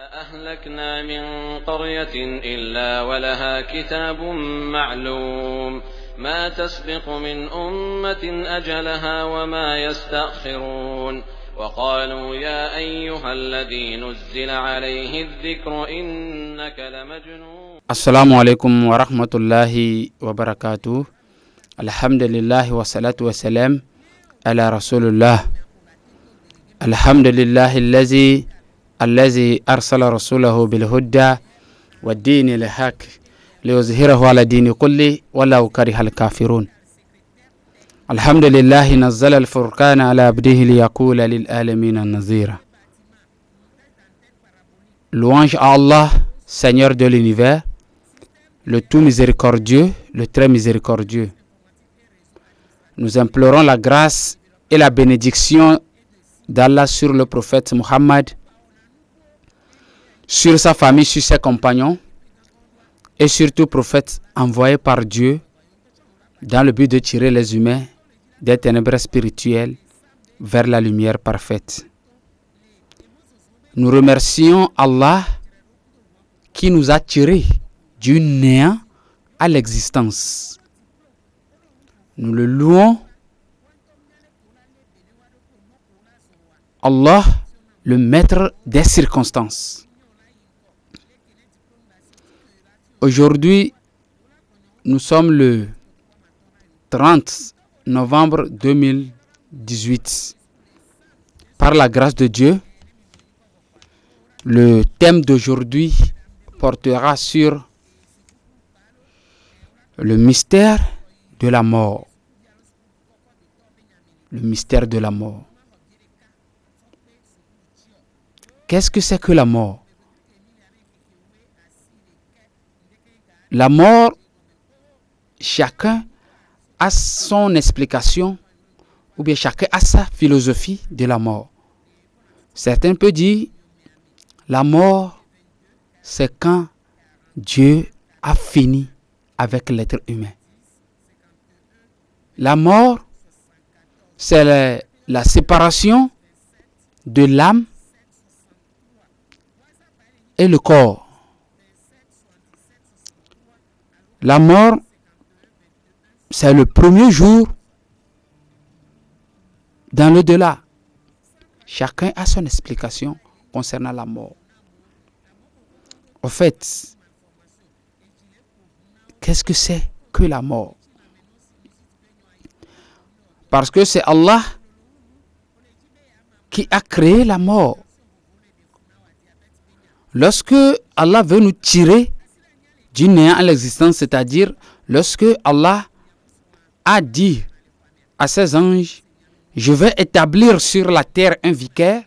أهلكنا من قرية إلا ولها كتاب معلوم ما تسبق من أمة أجلها وما يستأخرون وقالوا يا أيها الذي نزل عليه الذكر إنك لمجنون. السلام عليكم ورحمة الله وبركاته. الحمد لله والصلاة والسلام على رسول الله. الحمد لله الذي أرسل رسوله بالهدى والدين الحق ليظهره على الدين كله ولو كره الكافرون. الحمد لله نزل الفرقان على عبده ليكون للعالمين نذيرا. Louange à Allah, Seigneur de l'univers, le tout miséricordieux, le très miséricordieux. Nous implorons la grâce et la bénédiction d'Allah sur le prophète Muhammad, sur sa famille, sur ses compagnons et surtout prophète envoyé par Dieu dans le but de tirer les humains des ténèbres spirituelles vers la lumière parfaite. Nous remercions Allah qui nous a tirés du néant à l'existence. Nous le louons. Allah, le maître des circonstances. Aujourd'hui, nous sommes le 30 novembre 2018. Par la grâce de Dieu, le thème d'aujourd'hui portera sur le mystère de la mort. Le mystère de la mort. Qu'est-ce que c'est que la mort? La mort, chacun a son explication ou bien chacun a sa philosophie de la mort. Certains peuvent dire la mort, c'est quand Dieu a fini avec l'être humain. La mort, c'est la séparation de l'âme et le corps. La mort, c'est le premier jour dans l'au-delà. Chacun a son explication concernant la mort. En fait, qu'est-ce que c'est que la mort? Parce que c'est Allah qui a créé la mort. Lorsque Allah veut nous tirer du néant à l'existence, c'est-à-dire lorsque Allah a dit à ses anges, je vais établir sur la terre un vicaire,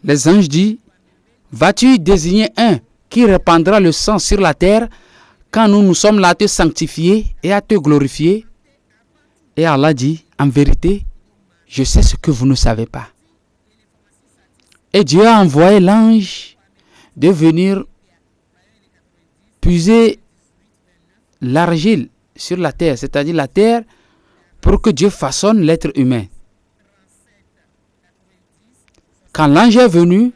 les anges disent, vas-tu désigner un qui répandra le sang sur la terre quand nous sommes là à te sanctifier et à te glorifier? Et Allah dit, en vérité, je sais ce que vous ne savez pas. Et Dieu a envoyé l'ange de venir puiser l'argile sur la terre, c'est-à-dire la terre, pour que Dieu façonne l'être humain. Quand l'ange est venu,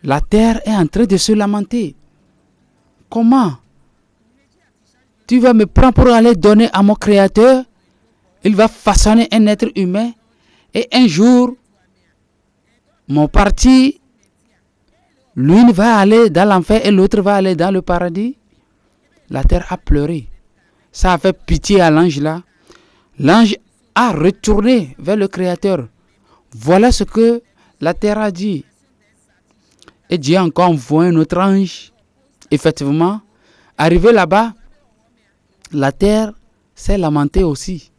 la terre est en train de se lamenter. Comment? Tu vas me prendre pour aller donner à mon Créateur? Il va façonner un être humain et un jour, mon parti, l'une va aller dans l'enfer et l'autre va aller dans le paradis. La terre a pleuré. Ça a fait pitié à l'ange là. L'ange a retourné vers le Créateur. Voilà ce que la terre a dit. Et Dieu a encore envoyé un autre ange. Effectivement, arrivé là-bas, la terre s'est lamentée aussi.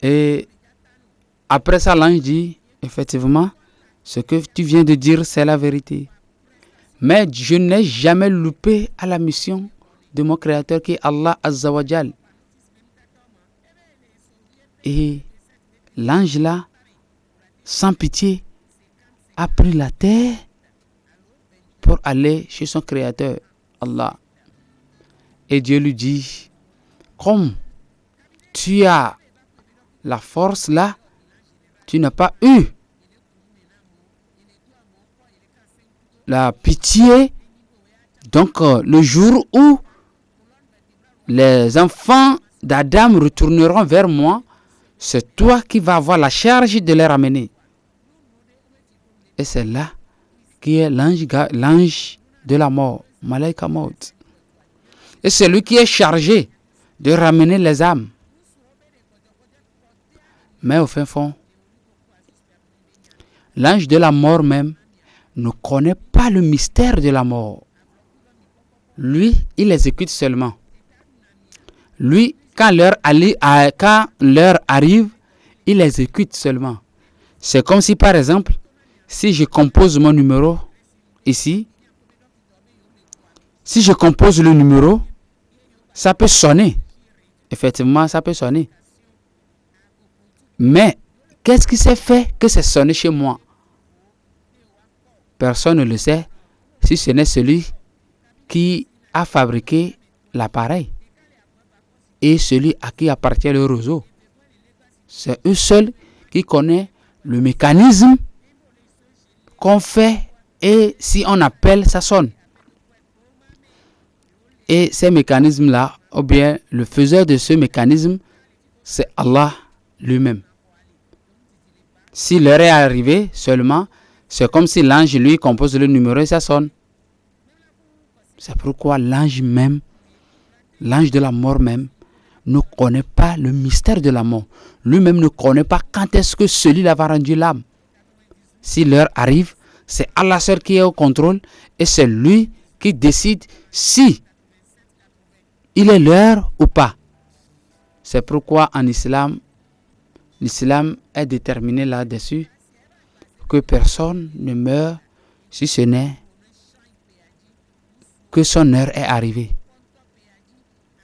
Et après ça, l'ange dit, effectivement, ce que tu viens de dire, c'est la vérité. Mais je n'ai jamais loupé à la mission de mon Créateur qui est Allah Azza wa Jal. Et l'ange là, sans pitié, a pris la terre pour aller chez son Créateur, Allah. Et Dieu lui dit, comme tu as la force là, tu n'as pas eu la pitié. Donc, le jour où les enfants d'Adam retourneront vers moi, c'est toi qui vas avoir la charge de les ramener. Et c'est là qui est l'ange de la mort, Malaika Maut. Et c'est lui qui est chargé de ramener les âmes. Mais au fin fond, l'ange de la mort même ne connaît pas le mystère de la mort. Lui, il exécute seulement. Lui, quand l'heure arrive, il exécute seulement. C'est comme si, par exemple, si je compose mon numéro ici, si je compose le numéro, ça peut sonner. Effectivement, ça peut sonner. Mais, qu'est-ce qui s'est fait que c'est sonné chez moi? Personne ne le sait, si ce n'est celui qui a fabriqué l'appareil et celui à qui appartient le réseau. C'est eux seuls qui connaissent le mécanisme qu'on fait et si on appelle, ça sonne. Et ces mécanismes-là, ou bien le faiseur de ce mécanisme, c'est Allah lui-même. Si l'heure est arrivée seulement, c'est comme si l'ange lui compose le numéro et ça sonne. C'est pourquoi l'ange même, l'ange de la mort même, ne connaît pas le mystère de la mort. Lui-même ne connaît pas quand est-ce que celui-là va rendre l'âme. Si l'heure arrive, c'est Allah seul qui est au contrôle et c'est lui qui décide si il est l'heure ou pas. C'est pourquoi en islam, l'islam est déterminé là-dessus que personne ne meurt si ce n'est que son heure est arrivée.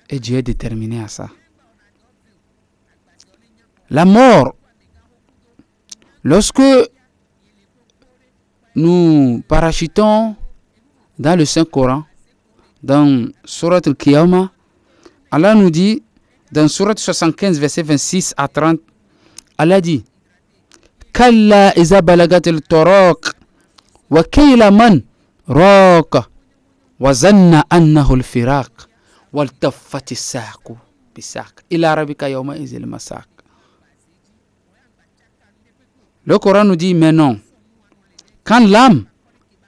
Et Dieu est déterminé à ça. La mort, lorsque nous parachutons dans le Saint-Coran, dans Surat al-Qiyamah, Allah nous dit, dans Surat 75, verset 26 à 30, Allah dit, Kalla iza balagat al-turaq, wa kayla man raqa, wa zanna annahu al-firaq. Le Coran nous dit, mais non. Quand l'âme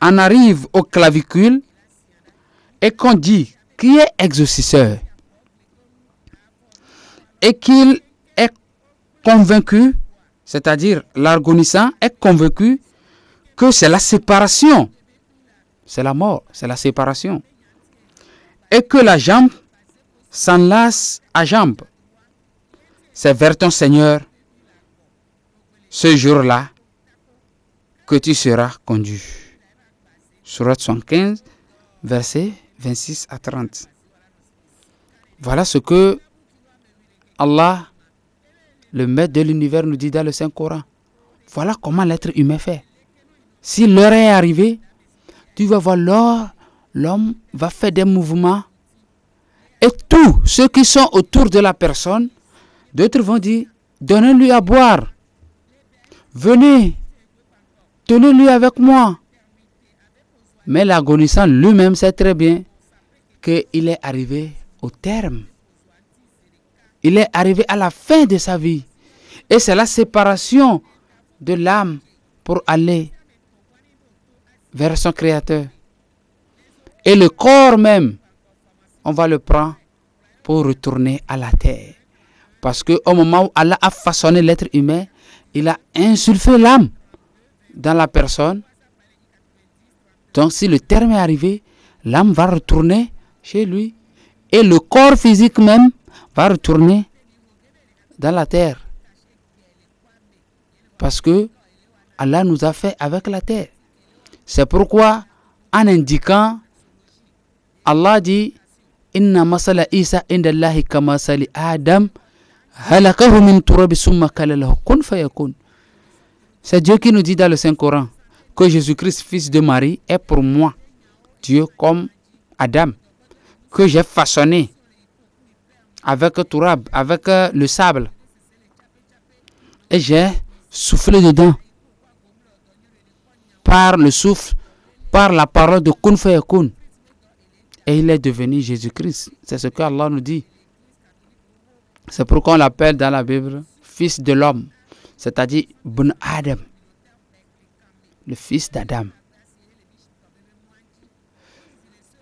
en arrive au clavicule et qu'on dit qui est exaucisseur et qu'il est convaincu, c'est-à-dire l'agonissant est convaincu que c'est la séparation, c'est la mort, c'est la séparation. Et que la jambe s'enlace à jambe. C'est vers ton Seigneur, ce jour-là, que tu seras conduit. Surat 75, versets 26 à 30. Voilà ce que Allah, le maître de l'univers, nous dit dans le Saint-Coran. Voilà comment l'être humain fait. Si l'heure est arrivée, tu vas voir l'homme va faire des mouvements et tous ceux qui sont autour de la personne, d'autres vont dire, donnez-lui à boire, venez, tenez-lui avec moi. Mais l'agonissant lui-même sait très bien qu'il est arrivé au terme. Il est arrivé à la fin de sa vie. Et c'est la séparation de l'âme pour aller vers son Créateur. Et le corps même, on va le prendre pour retourner à la terre. Parce qu'au moment où Allah a façonné l'être humain, il a insufflé l'âme dans la personne. Donc si le terme est arrivé, l'âme va retourner chez lui. Et le corps physique même va retourner dans la terre. Parce que Allah nous a fait avec la terre. C'est pourquoi en indiquant, Allah dit, Inna masala Isa inda Allahi kama sali Adam halakahu min turabi summa kalalahu kun fayakun. C'est Dieu qui nous dit dans le Saint-Coran que Jésus-Christ, fils de Marie, est pour moi Dieu comme Adam, que j'ai façonné avec turab, avec le sable, et j'ai soufflé dedans par le souffle, par la parole de Kun Fayakun. Et il est devenu Jésus-Christ. C'est ce que Allah nous dit. C'est pourquoi on l'appelle dans la Bible fils de l'homme. C'est-à-dire Ibn Adam. Le fils d'Adam.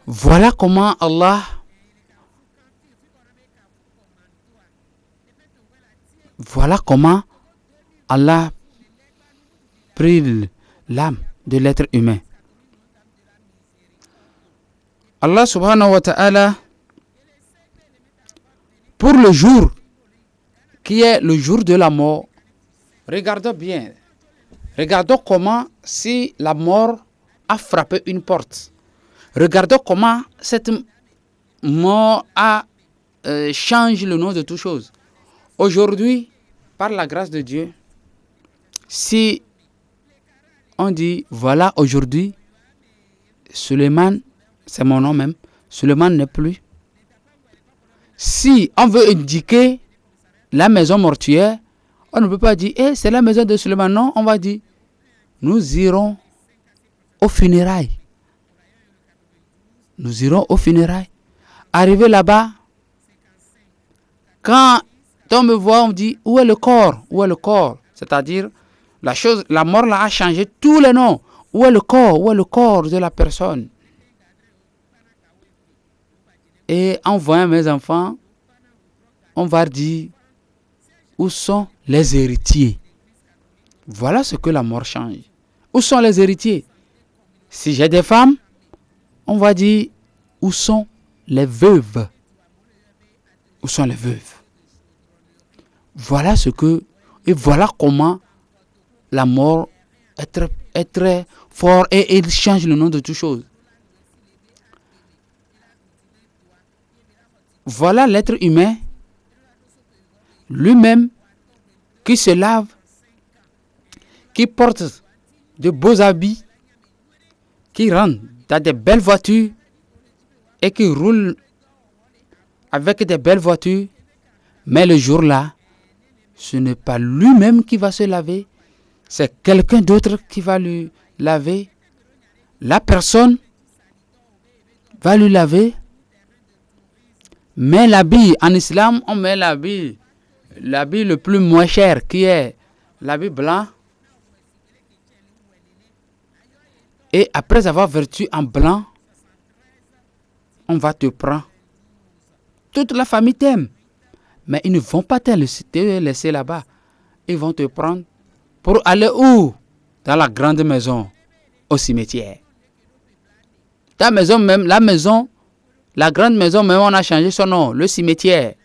Voilà comment Allah prit l'âme de l'être humain. Allah subhanahu wa ta'ala, pour le jour qui est le jour de la mort, regardons bien. Regardons comment, si la mort a frappé une porte, regardons comment cette mort a changé le nom de toutes choses. Aujourd'hui, par la grâce de Dieu, si on dit, voilà, aujourd'hui, Suleiman, c'est mon nom même, Suleiman n'est plus. Si on veut indiquer la maison mortuaire, on ne peut pas dire, c'est la maison de Suleiman. Non, on va dire, nous irons aux funérailles. Nous irons aux funérailles. Arrivé là-bas, quand on me voit, on me dit, où est le corps? Où est le corps? C'est-à-dire, la mort là a changé tous les noms. Où est le corps? Où est le corps de la personne? Et en voyant mes enfants, on va dire, où sont les héritiers? Voilà ce que la mort change. Où sont les héritiers? Si j'ai des femmes, on va dire, où sont les veuves? Où sont les veuves? Voilà ce que, et voilà comment la mort est très fort et il change le nom de toutes choses. Voilà l'être humain lui-même qui se lave, qui porte de beaux habits, qui rentre dans des belles voitures et qui roule avec des belles voitures. Mais le jour-là, ce n'est pas lui-même qui va se laver, c'est quelqu'un d'autre qui va lui laver. La personne va lui laver. Mais l'habit, en islam, on met l'habit le plus moins cher, qui est l'habit blanc. Et après avoir vêtu en blanc, on va te prendre. Toute la famille t'aime. Mais ils ne vont pas te laisser là-bas. Ils vont te prendre pour aller où? Dans la grande maison, au cimetière. Ta maison même, la grande maison même, on a changé son nom, le cimetière.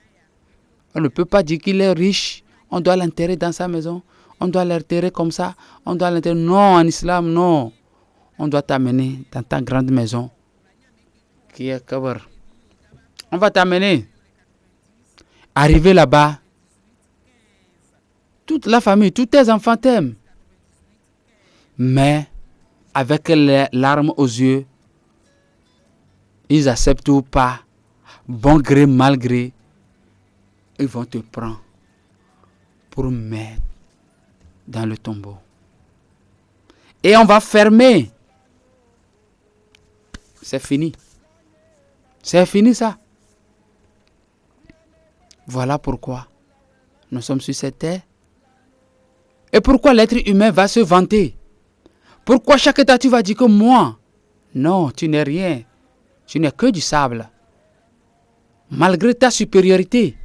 On ne peut pas dire qu'il est riche. On doit l'enterrer dans sa maison. On doit l'enterrer comme ça. On doit l'enterrer. Non, en islam, non. On doit t'amener dans ta grande maison qui est Kabar. On va t'amener. Arrivé là-bas, toute la famille, tous tes enfants t'aiment. Mais avec les larmes aux yeux, ils acceptent ou pas, bon gré, mal gré, ils vont te prendre pour mettre dans le tombeau. Et on va fermer. C'est fini. C'est fini ça. Voilà pourquoi nous sommes sur cette terre. Et pourquoi l'être humain va se vanter? Pourquoi chaque état tu vas dire que moi? Non, tu n'es rien. Tu n'es que du sable. Malgré ta supériorité,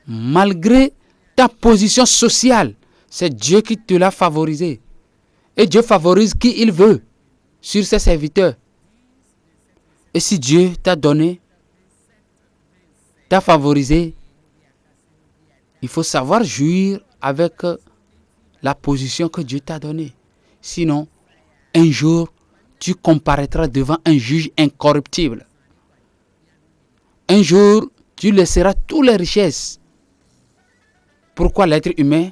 malgré ta position sociale, c'est Dieu qui te l'a favorisé. Et Dieu favorise qui il veut sur ses serviteurs. Et si Dieu t'a donné, t'a favorisé, il faut savoir jouir avec la position que Dieu t'a donnée. Sinon, un jour, tu comparaîtras devant un juge incorruptible. Un jour, tu laisseras toutes les richesses. Pourquoi l'être humain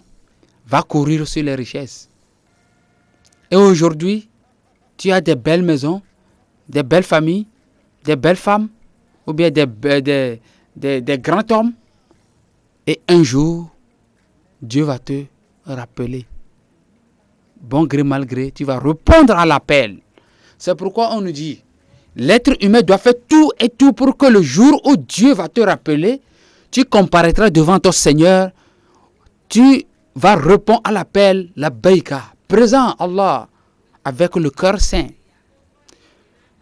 va courir sur les richesses? Et aujourd'hui, tu as des belles maisons, des belles familles, des belles femmes, ou bien des grands hommes. Et un jour, Dieu va te rappeler. Bon gré, mal gré, tu vas répondre à l'appel. C'est pourquoi on nous dit, l'être humain doit faire tout et tout pour que le jour où Dieu va te rappeler, tu comparaîtras devant ton Seigneur, tu vas répondre à l'appel, la baïka, présent Allah, avec le cœur saint.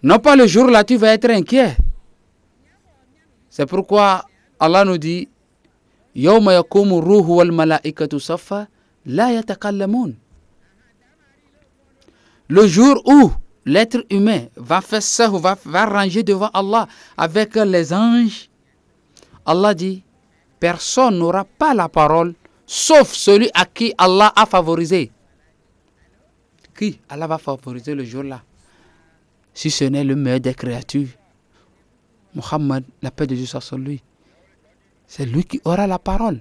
Non pas le jour là, tu vas être inquiet. C'est pourquoi Allah nous dit, Yawma yakumu ruhu wal malaikatu safa la yatakallamun. Le jour où l'être humain va faire ça, va ranger devant Allah avec les anges, Allah dit, personne n'aura pas la parole, sauf celui à qui Allah a favorisé. Qui Allah va favoriser le jour-là? Si ce n'est le meilleur des créatures, Muhammad, la paix de Dieu soit sur lui. C'est lui qui aura la parole.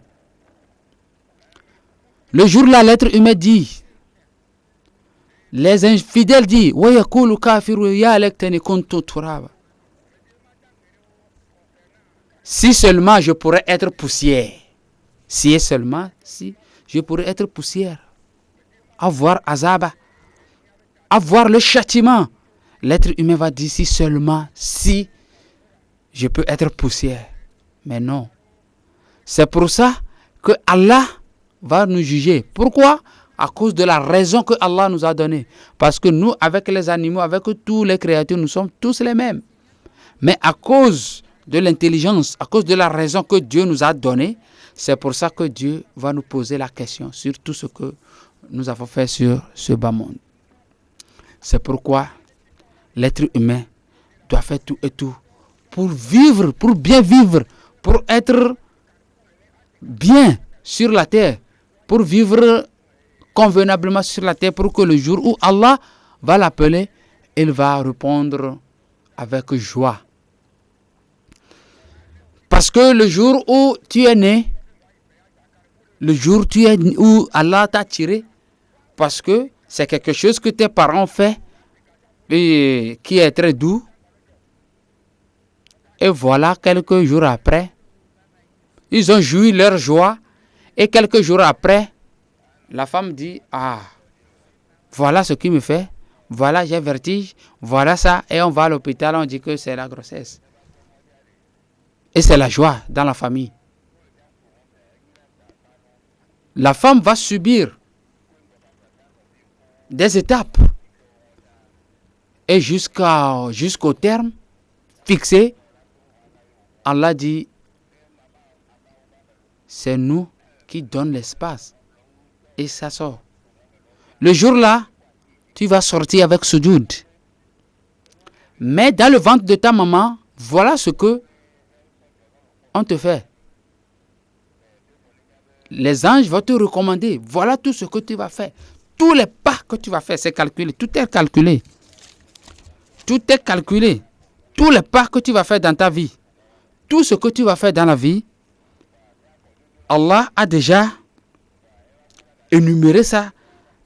Le jour-là, l'être humain dit, les infidèles disent, wa yaqulu kafiru ya laitani kuntu turaba. Si seulement je pourrais être poussière. Si seulement, si je pourrais être poussière. Avoir azaba. Avoir le châtiment. L'être humain va dire si seulement, si je peux être poussière. Mais non. C'est pour ça que Allah va nous juger. Pourquoi? À cause de la raison que Allah nous a donnée. Parce que nous, avec les animaux, avec tous les créatures, nous sommes tous les mêmes. Mais à cause de l'intelligence, à cause de la raison que Dieu nous a donnée, c'est pour ça que Dieu va nous poser la question sur tout ce que nous avons fait sur ce bas monde. C'est pourquoi l'être humain doit faire tout et tout pour vivre, pour bien vivre, pour être bien sur la terre, pour vivre convenablement sur la terre, pour que le jour où Allah va l'appeler, il va répondre avec joie. Parce que le jour où tu es né, le jour où Allah t'a tiré, parce que c'est quelque chose que tes parents ont fait et qui est très doux. Et voilà, quelques jours après, ils ont joui leur joie. Et quelques jours après, la femme dit, ah, voilà ce qui me fait. Voilà, j'ai vertige. Voilà ça. Et on va à l'hôpital, on dit que c'est la grossesse. Et c'est la joie dans la famille. La femme va subir des étapes. Et jusqu'au terme fixé, Allah dit, c'est nous qui donnons l'espace. Et ça sort. Le jour-là, tu vas sortir avec soujoud. Mais dans le ventre de ta maman, voilà ce que on te fait. Les anges vont te recommander. Voilà tout ce que tu vas faire. Tous les pas que tu vas faire, c'est calculé. Tout est calculé. Tout est calculé. Tous les pas que tu vas faire dans ta vie. Tout ce que tu vas faire dans la vie, Allah a déjà énuméré ça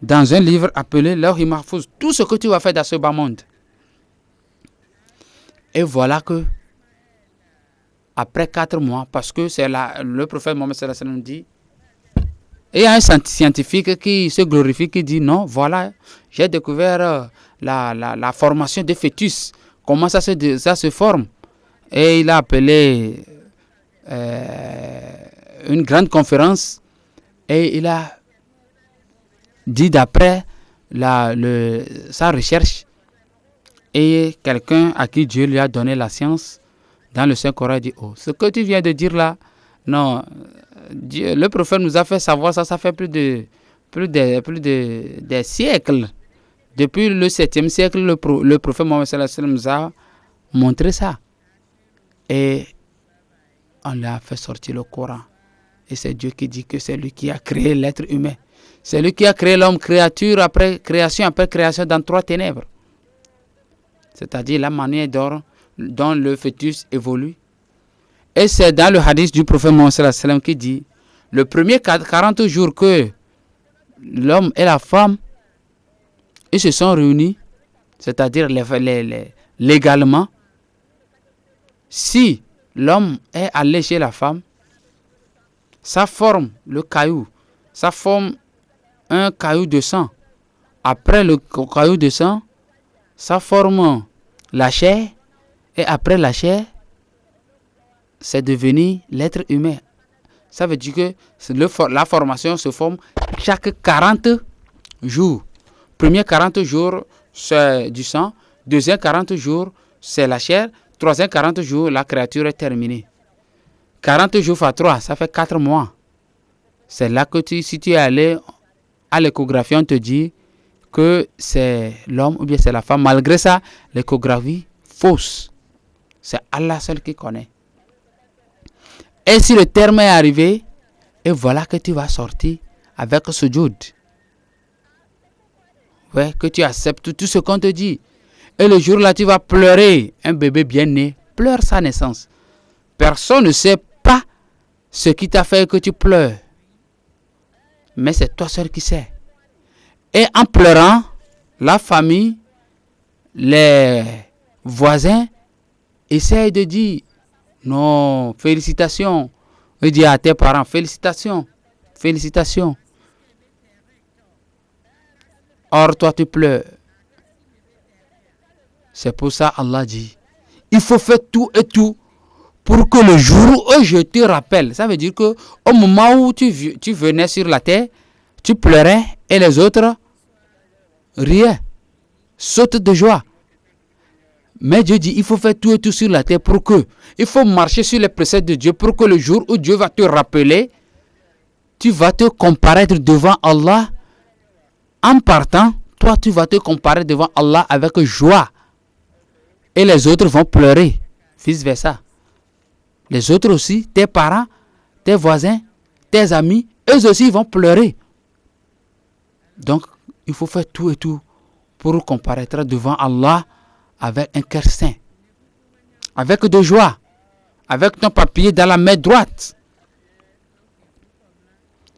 dans un livre appelé Lawh Mahfouz. Tout ce que tu vas faire dans ce bas monde. Et voilà que après 4 mois, parce que c'est le prophète Mohammed sallallahu alayhi wa sallam dit, et il y a un scientifique qui se glorifie, qui dit non, voilà, j'ai découvert la formation des fœtus, comment ça se forme. Et il a appelé une grande conférence et il a dit d'après sa recherche, et quelqu'un à qui Dieu lui a donné la science, dans le Saint-Coran, dit, oh, ce que tu viens de dire là, non, Dieu, le prophète nous a fait savoir ça, ça fait plus de des siècles. Depuis le 7e siècle, le prophète Mohammed sallallahu alayhi wa sallam nous a montré ça. Et on lui a fait sortir le Coran. Et c'est Dieu qui dit que c'est lui qui a créé l'être humain. C'est lui qui a créé l'homme, créature après création dans 3 ténèbres. C'est-à-dire la manière dont le fœtus évolue. Et c'est dans le hadith du prophète Mohammed sallallahu alayhi wa sallam qui dit, le premier 40 jours que l'homme et la femme, ils se sont réunis, c'est-à-dire légalement, si l'homme est allé chez la femme, ça forme le caillou, ça forme un caillou de sang. Après le caillou de sang, ça forme la chair, et après la chair, c'est devenu l'être humain. Ça veut dire que la formation se forme chaque 40 jours. Premier 40 jours, c'est du sang. Deuxième 40 jours, c'est la chair. Troisième 40 jours, la créature est terminée. 40 jours fois 3, ça fait 4 mois. C'est là que si tu es allé à l'échographie, on te dit que c'est l'homme ou bien c'est la femme. Malgré ça, l'échographie fausse. C'est Allah seul qui connaît. Et si le terme est arrivé, et voilà que tu vas sortir avec ce jude. Ouais, que tu acceptes tout ce qu'on te dit. Et le jour là, tu vas pleurer. Un bébé bien né pleure sa naissance. Personne ne sait pas ce qui t'a fait que tu pleures. Mais c'est toi seul qui sais. Et en pleurant, la famille, les voisins essayent de dire non, félicitations. Il dit à tes parents, félicitations, félicitations. Or, toi, tu pleures. C'est pour ça Allah dit, il faut faire tout et tout pour que le jour où je te rappelle. Ça veut dire que au moment où tu venais sur la terre, tu pleurais et les autres riaient, sautent de joie. Mais Dieu dit, il faut faire tout et tout sur la terre pour que, il faut marcher sur les préceptes de Dieu pour que le jour où Dieu va te rappeler, tu vas te comparaître devant Allah. En partant, toi tu vas te comparer devant Allah avec joie. Et les autres vont pleurer, vice versa. Les autres aussi, tes parents, tes voisins, tes amis, eux aussi vont pleurer. Donc, il faut faire tout et tout pour comparaître devant Allah avec un cœur saint, avec de joie, avec ton papier dans la main droite.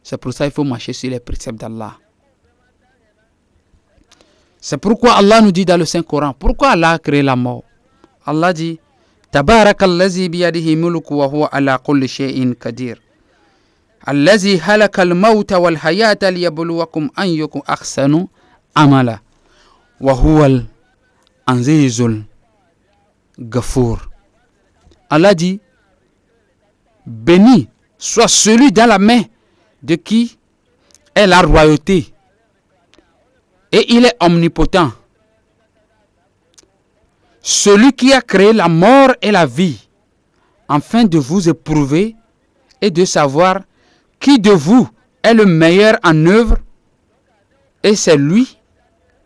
C'est pour ça qu'il faut marcher sur les préceptes d'Allah. C'est pourquoi Allah nous dit dans le Saint-Coran, pourquoi Allah a créé la mort. Allah dit, Tabarakallazi biyadihi mulku wa huwa ala kulli shay'in qadir. Allazi halaka al-mawta wal hayata liyabluwakum ayyukum ahsanu amala. Wa huwa al-azizul ghafour. Allah dit, béni soit celui dans la main de qui est la royauté. Et il est omnipotent. Celui qui a créé la mort et la vie, afin de vous éprouver et de savoir qui de vous est le meilleur en œuvre, et c'est lui,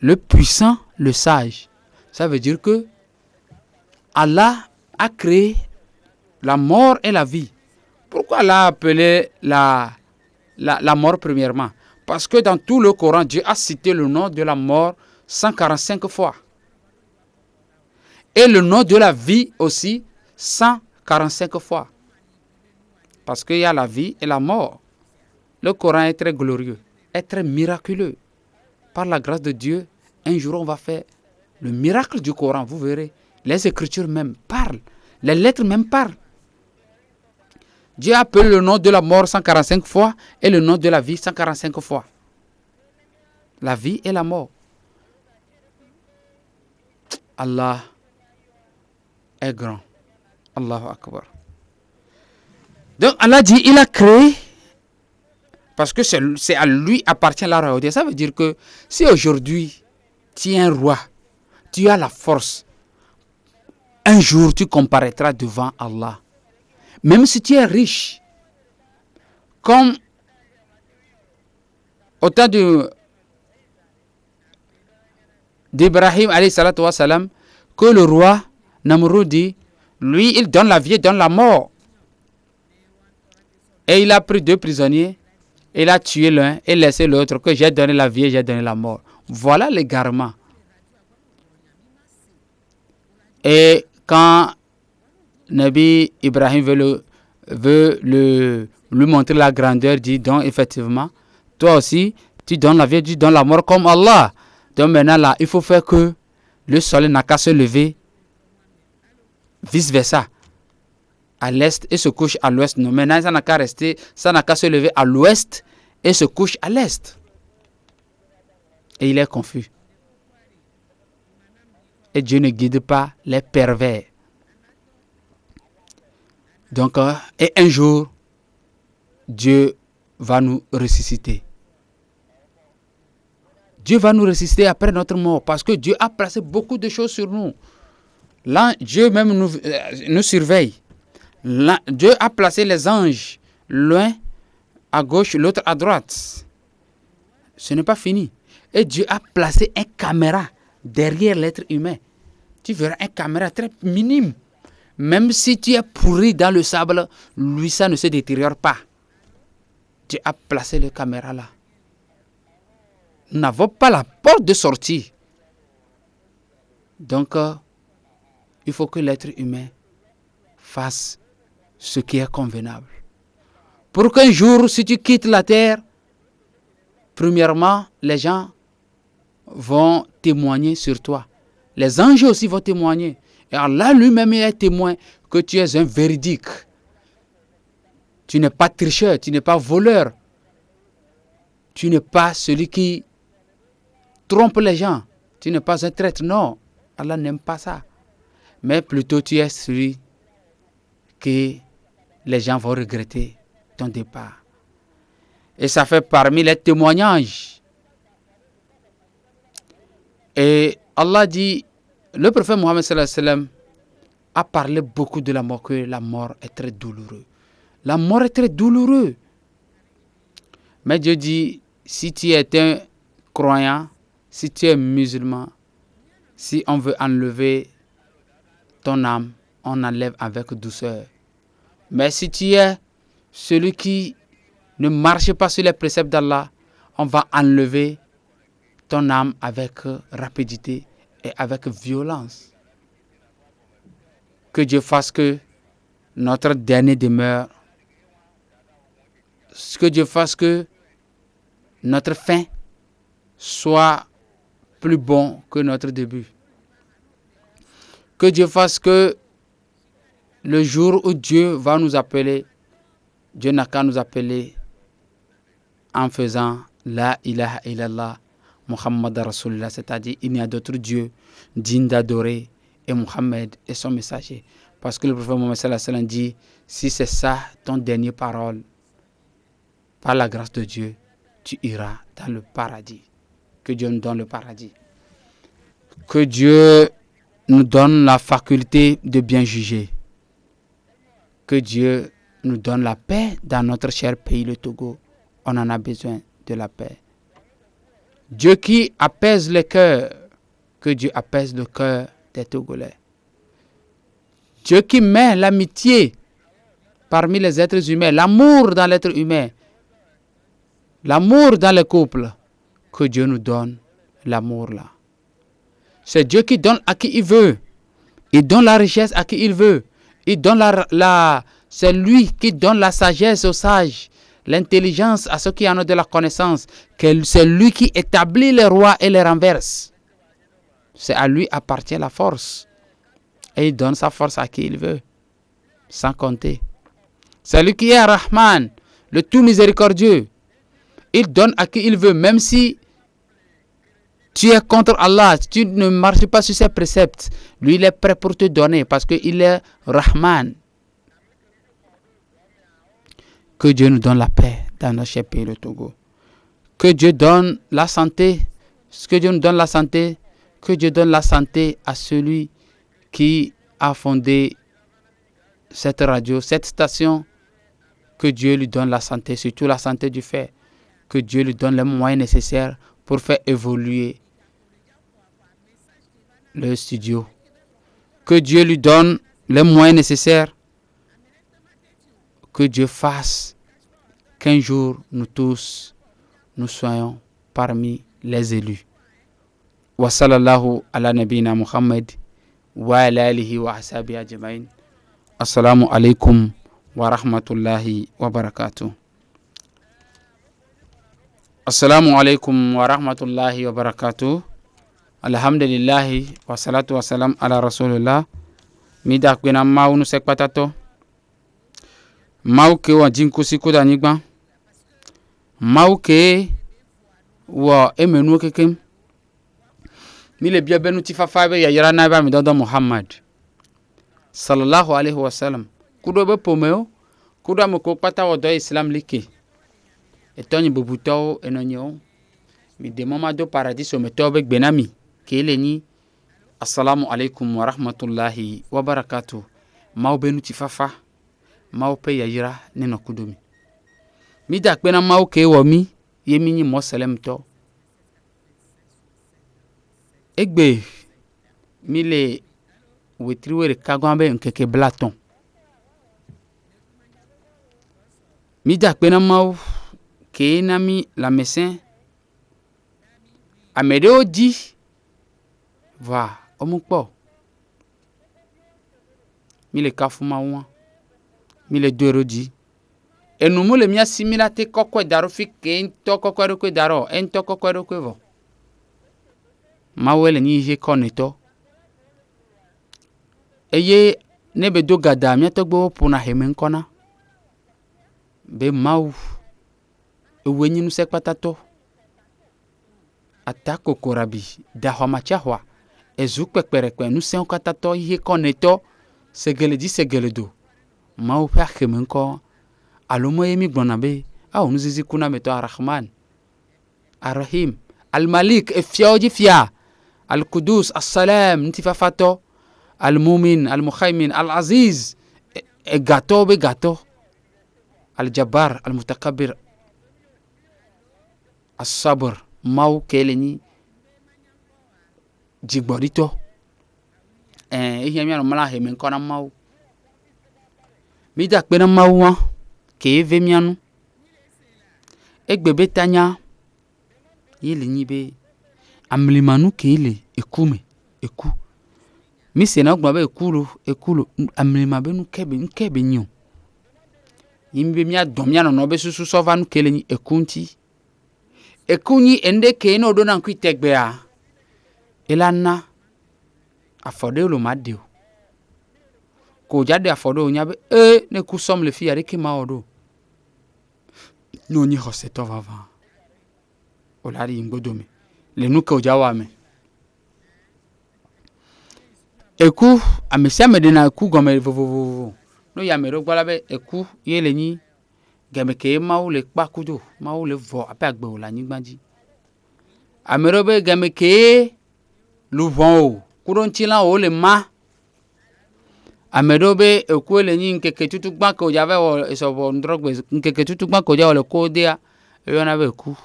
le puissant, le sage. Ça veut dire que Allah a créé la mort et la vie. Pourquoi Allah a appelé la mort premièrement? Parce que dans tout le Coran, Dieu a cité le nom de la mort 145 fois. Et le nom de la vie aussi 145 fois. Parce qu'il y a la vie et la mort. Le Coran est très glorieux, est très miraculeux. Par la grâce de Dieu, un jour on va faire le miracle du Coran. Vous verrez, les écritures même parlent, les lettres même parlent. Dieu appelle le nom de la mort 145 fois et le nom de la vie 145 fois. La vie et la mort. Allah est grand. Allahu Akbar. Donc Allah dit, il a créé, parce que c'est à lui appartient la royauté. Ça veut dire que si aujourd'hui tu es un roi, tu as la force, un jour tu comparaîtras devant Allah. Même si tu es riche, comme au temps d'Ibrahim alayhi salatu wa salam, que le roi Namrud dit, lui il donne la vie et donne la mort. Et il a pris 2 prisonniers, il a tué l'un et laissé l'autre, que j'ai donné la vie et j'ai donné la mort. Voilà l'égarement. Et quand Nabi Ibrahim veut lui montrer la grandeur, dit donc effectivement, toi aussi, tu donnes la vie, tu donnes la mort comme Allah. Donc maintenant là, il faut faire que le soleil n'a qu'à se lever, vice versa, à l'est et se couche à l'ouest. Non, maintenant ça n'a qu'à rester, ça n'a qu'à se lever à l'ouest et se couche à l'est. Et il est confus. et Dieu ne guide pas les pervers. Donc, et un jour, Dieu va nous ressusciter. Dieu va nous ressusciter après notre mort parce que Dieu a placé beaucoup de choses sur nous. Là, Dieu même nous surveille. Là, Dieu a placé les anges l'un à gauche, l'autre à droite. Ce n'est pas fini. Et Dieu a placé une caméra derrière l'être humain. Tu verras une caméra très minime. Même si tu es pourri dans le sable, lui, ça ne se détériore pas. Dieu a placé la caméra là. Nous n'avons pas la porte de sortie. Donc, il faut que l'être humain fasse ce qui est convenable. Pour qu'un jour, si tu quittes la terre, premièrement, les gens vont témoigner sur toi. Les anges aussi vont témoigner. Et Allah lui-même est témoin que tu es un véridique. Tu n'es pas tricheur, tu n'es pas voleur. Tu n'es pas celui qui trompe les gens. Tu n'es pas un traître. Non, Allah n'aime pas ça. Mais plutôt tu es celui que les gens vont regretter ton départ. Et ça fait parmi les témoignages. Et Allah dit, le prophète Mohammed sallallahu alayhi wa sallam a parlé beaucoup de la mort, que la mort est très douloureuse. La mort est très douloureuse. Mais Dieu dit, si tu es un croyant, si tu es musulman, si on veut enlever ton âme, on enlève avec douceur. Mais si tu es celui qui ne marche pas sur les préceptes d'Allah, on va enlever ton âme avec rapidité et avec violence. Que Dieu fasse que notre dernier demeure, que Dieu fasse que notre fin soit plus bon que notre début. Que Dieu fasse que le jour où Dieu va nous appeler, Dieu n'a qu'à nous appeler en faisant La ilaha illallah Muhammad Rasulullah, c'est-à-dire il n'y a d'autre Dieu digne d'adorer et Muhammad est son messager. Parce que le prophète Mohammed sallallahu alayhi wa sallam dit, si c'est ça ton dernier parole, par la grâce de Dieu, tu iras dans le paradis. Que Dieu nous donne le paradis. Que Dieu nous donne la faculté de bien juger. Que Dieu nous donne la paix dans notre cher pays, le Togo. On en a besoin de la paix. Dieu qui apaise le cœur, que Dieu apaise le cœur des Togolais. Dieu qui met l'amitié parmi les êtres humains, l'amour dans l'être humain, l'amour dans les couples, que Dieu nous donne l'amour là. C'est Dieu qui donne à qui il veut. Il donne la richesse à qui il veut. Il donne c'est lui qui donne la sagesse aux sages, l'intelligence à ceux qui en ont de la connaissance. C'est lui qui établit les rois et les renverse. C'est à lui appartient la force. Et il donne sa force à qui il veut, sans compter. C'est lui qui est Rahman, le tout miséricordieux. Il donne à qui il veut, même si tu es contre Allah, tu ne marches pas sur ses préceptes. Lui, il est prêt pour te donner parce qu'il est Rahman. Que Dieu nous donne la paix dans notre cher pays, le Togo. Que Dieu donne la santé. Que Dieu nous donne la santé. Que Dieu donne la santé à celui qui a fondé cette radio, cette station. Que Dieu lui donne la santé, surtout la santé du fait. Que Dieu lui donne les moyens nécessaires pour faire évoluer le studio. Que Dieu lui donne les moyens nécessaires. Que Dieu fasse qu'un jour, nous tous, nous soyons parmi les élus. Wa sallallahu ala nabina Muhammad wa ala alihi wa ashabihi ajma'in. Assalamu alaikum wa rahmatullahi wa barakatuh. Assalamu alaikum wa rahmatullahi wa barakatuh. Alhamdulillahi wa salatu wa salam ala rasulullah. Mida kwena mau nu sekpatato. Mau ke wa jinku siku da nigba. Mau ke wa emenu kekem. mile bia benu ti fafa be ya yira na ba mi dodo Muhammad sallallahu alaihi wasallam kudo be pomeo kudo mo ko pata wo do Islam like etonyi bubuto enonyo mi de mama do paradiso me tobe gbenami kele ni assalamu alaikum wa rahmatullahi wa barakatuh mawo benu ti fafa mawo pe ya yira nino kudomi mi da pe na mawo ke wo mi yemi ni muslim to egbe mi le wetriwere kagwambe nkeke blaton mi da pe na mawo ke na mi la médecin amede odi va omupo mi le kafuma won mi le dorodi enu mo le mi asimilate kokko daro fi ke nto kokko ko daro ento kokko ko vo ma wele ni je koneto eye nebe do gada mi to gbo puna hemen kona be mau ewenyi nu se patato atako korabi da homa chahwa ezu peperekpe nu se katato ihe koneto segele di segele do mau pa hemen ko alomo yemi gbona be a onu zizi kuna meto arrahman arrahim almalik efioji fia القدوس السلام نتي فاتو المؤمن المخيمن العزيز غاتو بغاتو الجبار المتكبر الصبر ماو كيلني جيغبوريتو يامي مالا هيمن كون ماو ميدا بنا ماو كيفي ميانو اغبebe tanya yelini be amlimanu kele ekume eku mi se na gba be ekulo amlima be nu kebe nyo yimbe mi adom ya no be susu sova nu kele ni ekunti ekunyi ende ke no do na nku itegbe a elana afode lo madeo ko jade afode onya be ne ku som le fi yare ke ma odo no ni hoseto vava olari ingodome le nuka ujawame eku amesia medena eku gome vovovo no ya mero gbalabe eku yele ni game ke mawu le pakudo mawu le vo ape agbe ola nigbanji amero be game ke lu von o kuro nchila o le ma amero be eku le ni nkeke tutu gba ko jave o esobo ndrogbe nkeke tutu gba ko ja le ko dia yona be eku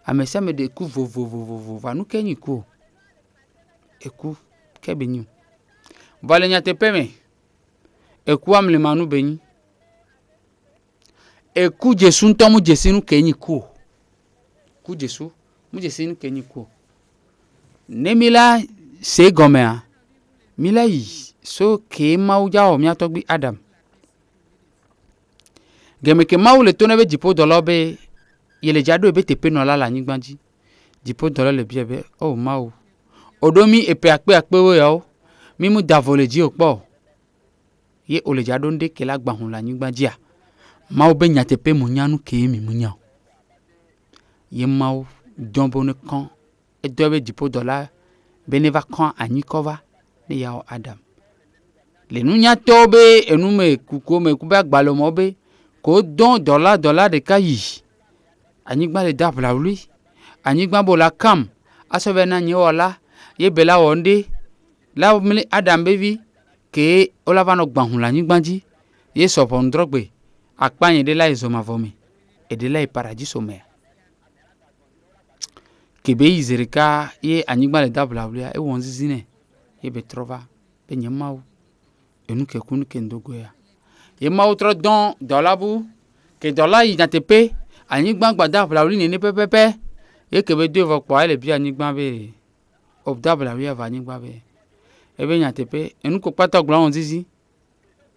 amesia me de eku vovovovovo vanu kenyi ku eku kebenyu valenya tepeme eku amlemanu benyi eku jesu ntomu jesinu kenyi ku ku jesu mu jesinu kenyi ku nemila se gomea mila yi so ke mauja o miato gbi adam geme ke maule to nebe jipo dolobe yele jado ebe tepe no la nyigbanji jipo dolo le biebe o mau odomi epe akpe wo yo mimu davole ji opo ye ole jado nde ke la gbahun la nyigbanji a mau be nya tepe munyanu ke mi munya ye mau dombo ne kan e dobe jipo dola beneva kan anyikova ne ya adam le nunya tobe enume kuko me kuba gbalo mobe ko don dola de kayi anyigba le dabla lui anyigba bola kam asove na nyola ye bela wonde la mili adam bevi ke olavano gbahun la nyigbanji ye sopo ndrogbe akpanye de la izoma vomi e de la paradiso me kebe izerika ye anyigba le dabla lui e wonzizine ye betrova be nyamau enu ke kunu ke ndogo ya ye mau tro don dolabu ke dola yi na tepe anyigba gbada bla ni pepepe ye kebe do vo po ele bi anyigba be obda bla wi ava anyigba be ebe nya tepe enu ko pata gla on zizi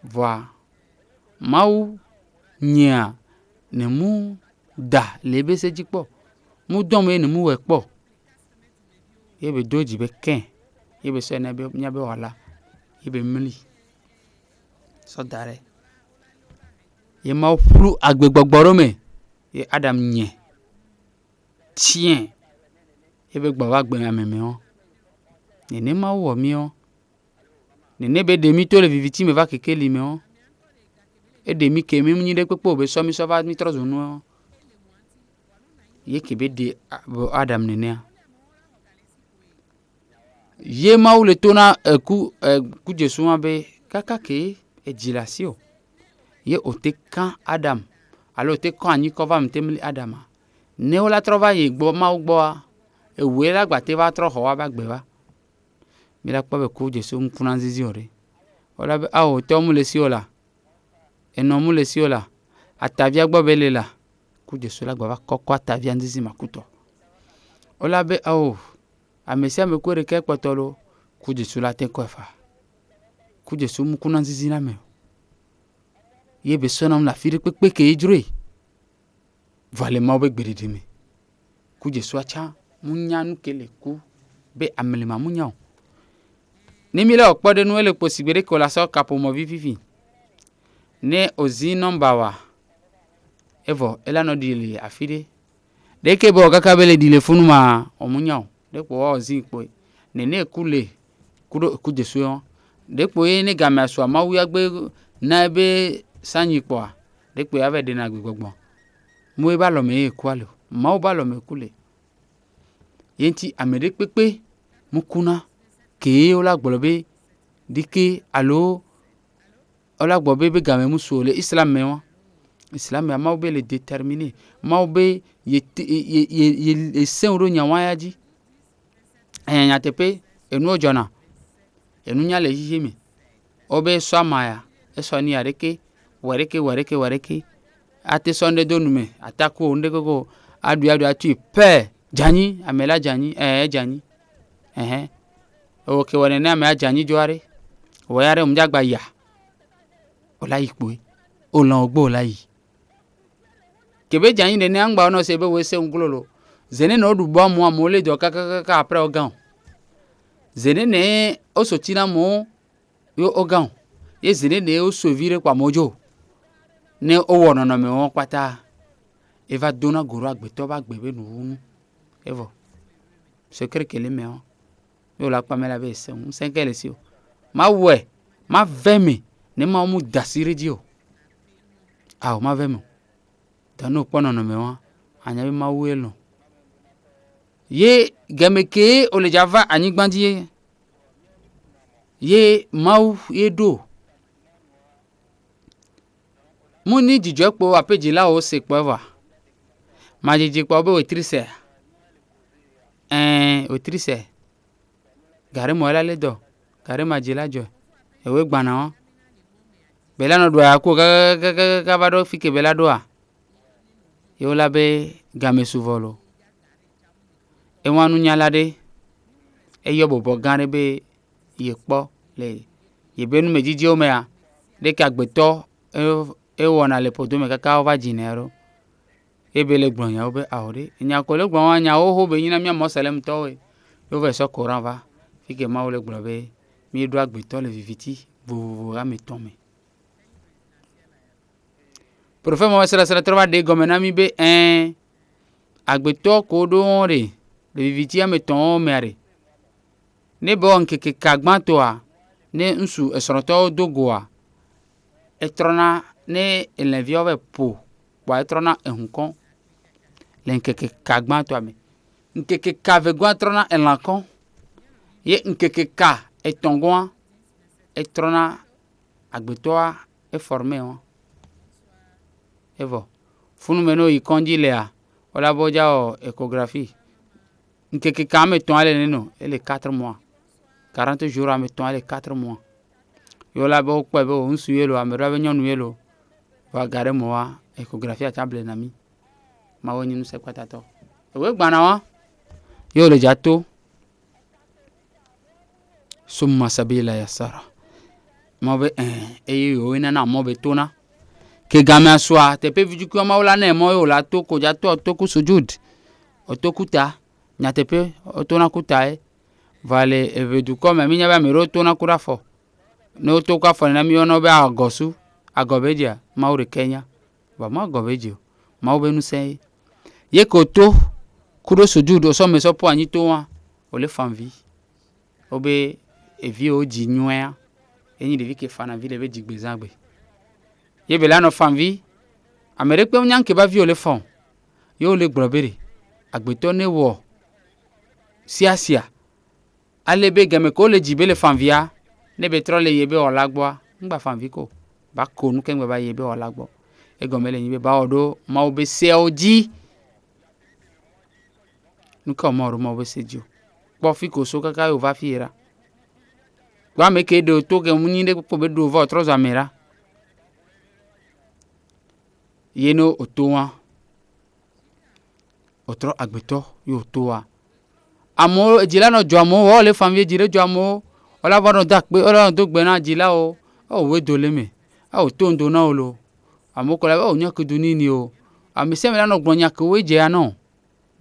voa mau nya ne mu da lebe se jipo mu don me ne mu we po ye be doji be ken ye be se na be nya be wala ye be mili so dare ye mau flu agbegbogboro me ye adam nye tien ye be gba wa gbe ameme on nene ma wo mi o nene be demi to le viviti me va keke li me o e demi ke mi nyi de pepo be so mi so va mi tro zonu o ye ke be de Adam nene ye ma le tona ku Jesu ma be kaka ke e dilasi o ye o te kan Adam alors te kan ni ko va mtemli Adam ne o la trova ye gbo ma gbo e we la gba te va tro ho wa ba gbe va mi la po be ku Jesu mfuna nzizi ore o la be o te o mu le si o la e no mu le si o la atavia gbo be le la ku Jesu la gba va kokko atavia nzizi makuto o la be a mesia me kwere ke kpotolo ku Jesu la te ko fa ku Jesu mu kuna nzizi na me ye be sona la firi pepe ke ejure vale ma be gbedede me ku Jesu acha munya nu kele ku be amele ma munya ni mi le okpode nu ele posigbere ko la so kapo mo vivivi ne ozi number wa evo ela no dile afide de ke bo kaka bele dile funu ma omunya de po ozi po ne kule ku Jesu yo de po ye ne game aso ma wi agbe na be sanyi po de po ave de na gbogbo mo e ba lo me ku alo ma o ba lo me kule yenti amede pepe mukuna ke o la gbolobe dike alo o la gbolobe be game muso le Islam me wa Islam ya ma be le déterminer ma be ye senro nyawa yaji enya tepe enu ojona enu nya le yimi obe so amaya eso ni areke wareke ate sonde donume atako ndego adu atu pe jani amela jani jani o ke wona na me jani joare o yare mjagba ya o la ipo o lan ogbo la yi kebe jani de ne angba no se be we se ngulolo zene no du bo mo amole do kaka après ogan zene ne o so tina mo yo ogan ye zene ne o so vire kwa mojo ne o wono no me won pata e va dona goro agbeto ba gbebe nu evo se kere kele me o yo la pa me la be se un senkele si o ma we ma veme ne ma mu dasire di o ma veme dano pono no me wa anya be ma welo ye gameke o le java anyigbandie ye mau ye do muni jijo po apeji la o se po va ma jiji po be otrise otrise gare mo la le do gare ma jila jo ewe gbana o bela no do ako ka ba do fike bela do yo la be game suvolo e wanu nyalade e yobo bo gare be ye po le ye benu mejiji o me a de ka gbeto e wona le podo me kaka o va jinero e bele gbanya o be awre nya ko le gbon nya o ho be yina mi mo salem to we yo ve so courant va fike ma o le gbon be mi do agbeto le viviti bo a me tome prophète Mohammed sallallahu alaihi wasallam de gomena mi be agbeto ko do re le viviti a me ton mere ne bo nke ke kagbanto a ne nsu esoroto dogoa etrona ne elevio po wa etrona ehunkon le nke ke kagbanto ame nke ke kavegwa etrona elankon ye nke ke ka etongoa etrona agbetoa e formé on evo funu meno yi konji le a ola boja o échographie nke ke ka me ton ale neno ele 4 mois 40 jours à mettons les 4 mois yo la bo kwa bo nsu yelo amero be nyonu yelo va gare moi échographie à table nami ma woni nu se kwatato we gbana wa yo le jato summa sabila yasara mo be yo ina na mo be tona ke game aswa te pe viju ko ma wala na mo yo la to ko jato to ku sujud o to kuta nya te pe o tona kuta vale evedu comme mi nyaba mi roto na kura fo no to ka fo na mi ono be agosu agobedia maure Kenya ba ma agobedio ma obenu sei ye ko to kuro sujudo so me so po anyi to wa o le fanvi obe evi o dzi nyuia enyi ɖevi ke fana vi le be dzigbezãgbe ye be la nɔ fanvi ame ɖe kpe nya nke ba vi o le fɔn ye o le gblɔ be ɖe agbetɔ ne wɔ siasia ale be game ko le dzi be le fanvia ne be trɔ le ye be wɔla gbɔa ŋgba fanvi ko ba ko nu ke ŋgba ba ye be wɔla gbɔ egɔme le nyi be ba wɔ ɖo mawo be seawo dzi nu ke ɔmɔ ɖo mawo be se dzi o kpɔ fi ko so kaka yo va fi yera gba me ke ɖe to ke mu nyi ɖe kpɔ be ɖo va trɔ zɔ ame ra ye no o to wa o trɔ agbetɔ yo to wa amewo dzila nɔ dzɔ amewo wɔ le fanvi dzi ɖe dzɔ amewo wala va nɔ da kpe wala nɔ do gbe na dzila o wo do le me o to ŋdo na o lo amewo kɔ la o nya ke do nini o ame sia me la nɔ gblɔ nya ke wo dze ya nɔ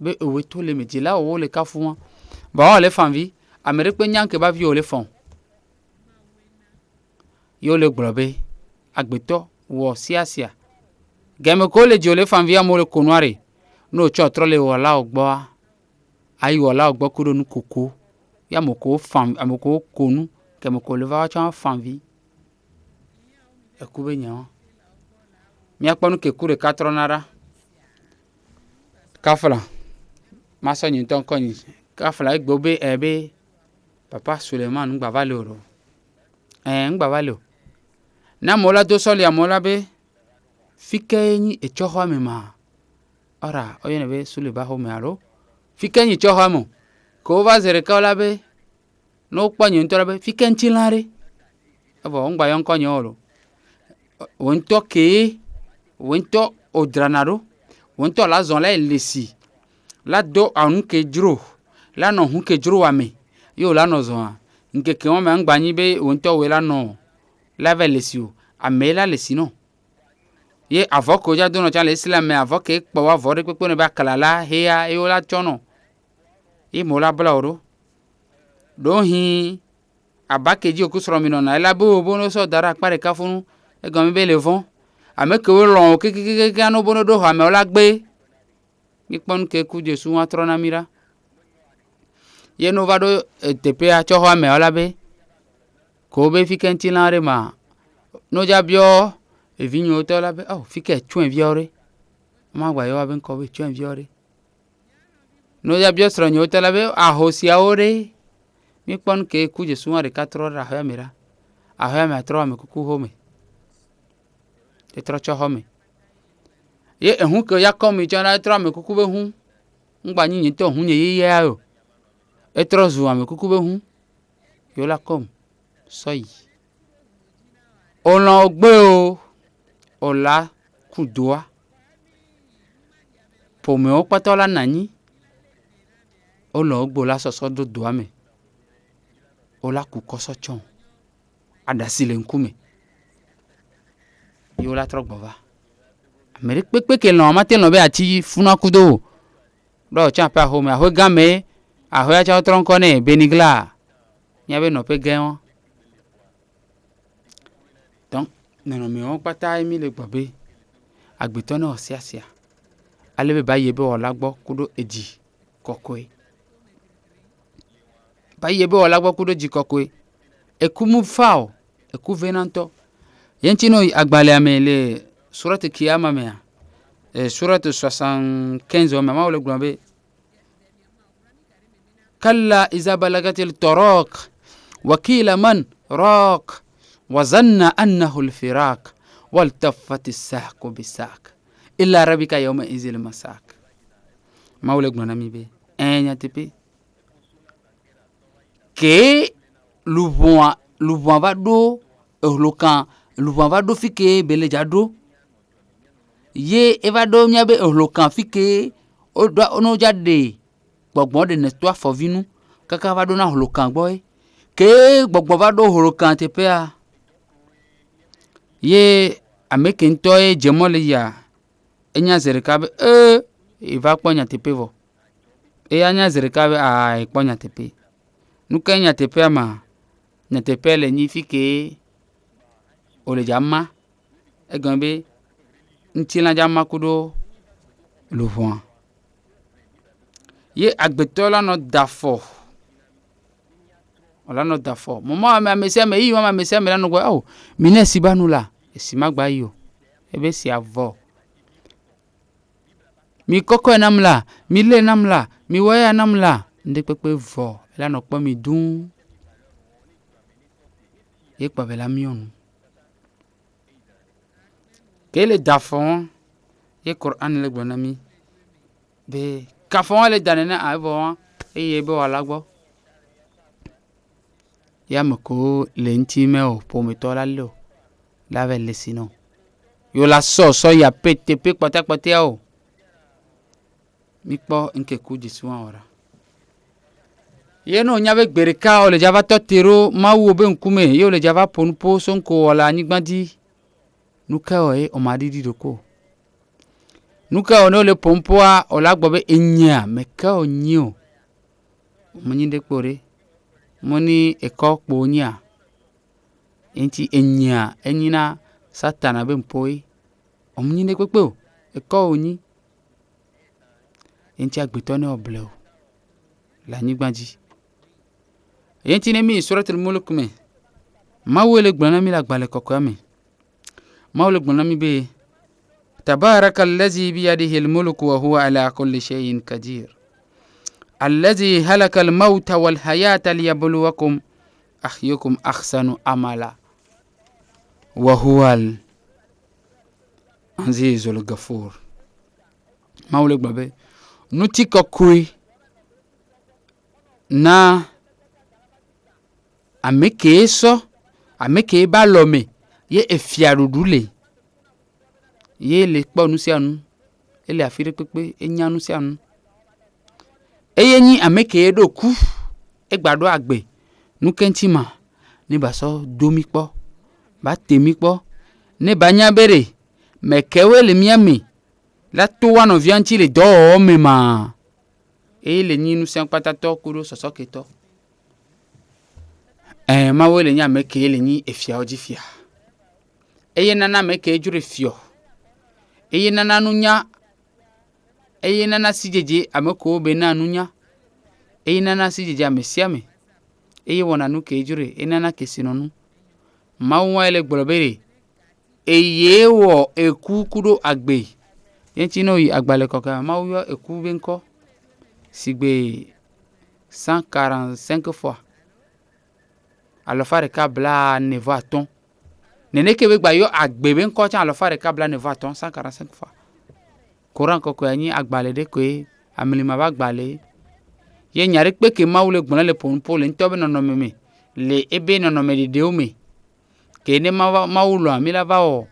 be o to le me dzila o le kafu wa ba o le fanvi ame ɖe kpe nya ke ba vi o le fɔn yo le gblɔ be agbetɔ wɔ siasia game ko le dzi o le fanvi amewo le konua re no tsɔ trɔ le wɔla o gbɔa ayi wɔla o gbɔ ko ɖo nu koko ya ame ko fan ame ko konu ke ame ko le va tsɔ fanvi eku be nya míakpɔ nu ke ku ɖeka trɔna ɖa kafla masɔ nyi ŋutɔ ŋkɔ nyi kafla egbe be be papa Suleiman ŋgba va le o ɖo ŋgba va le o ne amewo la do sɔli amewo la be fi ke nyi etsɔ xɔ me ma ɔra oyɔnɛ be Sule ba xɔ me alo fi ke nyi tsɔ xɔ me ko va ze ɖeka la be ne wokpɔ nye ŋutɔ la be fi ke ŋtsi la ɖe evɔ ŋgba yɔ ŋkɔ nye o lo wo ŋutɔ ke wo ŋutɔ o drana ɖo wo ŋutɔ la zɔ la le si la do anu ke dzro la nɔ hu ke dzro wa me ye o la nɔ zɔa nkeke wɔn me ŋgba nyi be wo ŋutɔ wo la nɔ la va le si o ame la le si nɔ ye avɔ ko dza do nɔ tsa le Islam me avɔ ke kpɔ wa avɔ ɖe kpekpe ne be akala la heya ye wo la tsɔ nɔ ye mo la bla o ɖo ɖo hi aba ke dzi o ku srɔ̃ mi nɔna ela be o bo no sɔ da ɖe akpa ɖeka funu egɔme be le vɔ ame ke wo lɔ o kekekeke no bo no ɖo xɔ ame la gbe mi kpɔ nu ke ku Jesu wa trɔ na mi ɖa ye no va ɖo teƒea tsɔ xɔ ame la be ko be fi ke ŋtsi la ɖe ma no dza biɔ evi nyewo tɔ la be fi ke tsɔe viawo ɖe ma gba yɔ be ŋkɔ be tsɔe viawo ɖe no dza biɔ srɔ̃ nyewo tɔ la be ahosiawo ɖe mi kpɔ nu ke ku Jesu wa ɖeka trɔ ɖe ahɔya me ɖa ahɔya me atrɔ ame kuku xɔ me etrɔ tsɔ xɔ me ye ehu ke ya kɔ mi tsɔ na etrɔ ame kuku be hu ŋgba nyi nyitɔ hu nye yeyea o etrɔ zu ame kuku be hu yo la kɔm sɔyi o lɔ gbe o o la kudoa ƒomewo kpatɔ la nanyi o lɔ gbo la sɔsɔ do doa me o la ku kɔsɔ tsɔn aɖasi le ŋkume ye o la trɔ gbɔ va ame ɖe kpekpe ke lɔ mate lɔ be ati funa kudo o ɖɔ tsã ƒe axɔ me axɔ game axɔ ya tsã trɔ ŋkɔ ne Benigla nya be nɔƒe gã wɔn donc nɔnɔme wɔn kpata mi le gbɔ be agbetɔ ne wɔ siasia ale be ba ye be wɔla gbɔ kudo edzi kɔkɔe ba ye be wɔla gbɔ kudo edzi kɔkɔe eku mu fa o eku vena ŋutɔ yɛntsi no agbalẽa me le surate Kiyama mea surate 75 me ma wo le gblɔ be kalla iza balagatil taraq wa qila man raq wa zanna annahu al-firaq waltaffati as-saqu bis-saq illa rabbika yawma izil masaq ma wo le gblɔ na mi be nya teƒe ke luvua va ɖo ehlokan luvua va ɖo fi ke beledza ɖo ye eva ɖo mia be ehlokan fi ke ono dza ɖe gbɔgbɔ ɖe ne to afɔvi nu kaka va ɖo na hlokan gbɔ ke gbɔgbɔ va ɖo hlokan teƒea ye ame ke ŋutɔ ye dze mɔ le yia enya ze ɖeka be eva kpɔ nyateƒe vɔ eya nya ze ɖeka be ekpɔ nyateƒe nu ke nyateƒea ma nyateƒea le nyi fi ke o le dza ma egɔme be ŋutilã dza ma kuɖo luvua ye agbetɔ la nɔ da afɔ Ola no dafo. Mama me amesia me yi mama amesia me la no go oh. Mine siba nu la. Esima gba yo. Ebe si avo. Mi koko enamla, mi le namla, mi waya namla. Nde pepe vo. La no po mi dun. E pa bela mionu. Kele dafon. Ye Quran le gbonami. Be kafon le danena avo. E yebe wala gbo. Ya mko le ntime o po mi to la lo. La ve le sino. Yo la so ya pete pe pata o. Mi po nke ku Jesu ora. Ye no nyabe gbereka o le java to tero ma wo be nkume ye o le java ponpo sonko ola nigbandi. Nuka o e o madidi doko. Nuka o no le pompo a o la gbobe enya meka o nyo. Moni de kpore. Moni eko kpo nya. Enti enya enyina satana be mpoi. O moni de kpepe o eko onyi. Enti agbetone obleo. La nigbandi. Enti nemi suratul mulk me. Mawele gbanami la gbale kokame. Mawle gbanami be تبارك الذي بيده الملك وهو على كل شيء قدير الذي هلك الموت والحياة ليبلوكم أحيكم أحسن عملا وهو العزيز الغفور مولك بابي نتيك كوي na ameke so ameke ba lome ye efiarudule ye le kpo nu si anu ele afire pepe enya nu si anu eyenyi ameke do ku egbado agbe nu kentima ni ba so domi po ba temi po ne banya bere mekewe le miami la to wa no vianti le do me ma ele nyi nu si anpata to kuro sosoketo ma we le nya meke le nyi efia ojifia eye nana meke jure fio eye nana nunya eye nana sijeje ameko be na nunya eye nana sijeje amesiame eye wona nu ke jure enana kesinonu mawo ele gbolobere eye wo ekukudo agbe yenti no yi agbale koka mawo yo eku be nko sigbe 145 fois alofare kabla nevo aton nene kebe gba yo agbe be nko cha alofare kabla nevo aton 145 fois Quran koko yanyi agbale de ko amilima ba gbale ye nyare pe ke mawle gbona le ponpo le ntobe no meme le ebe no me de ome ke ne mawulo amila ba o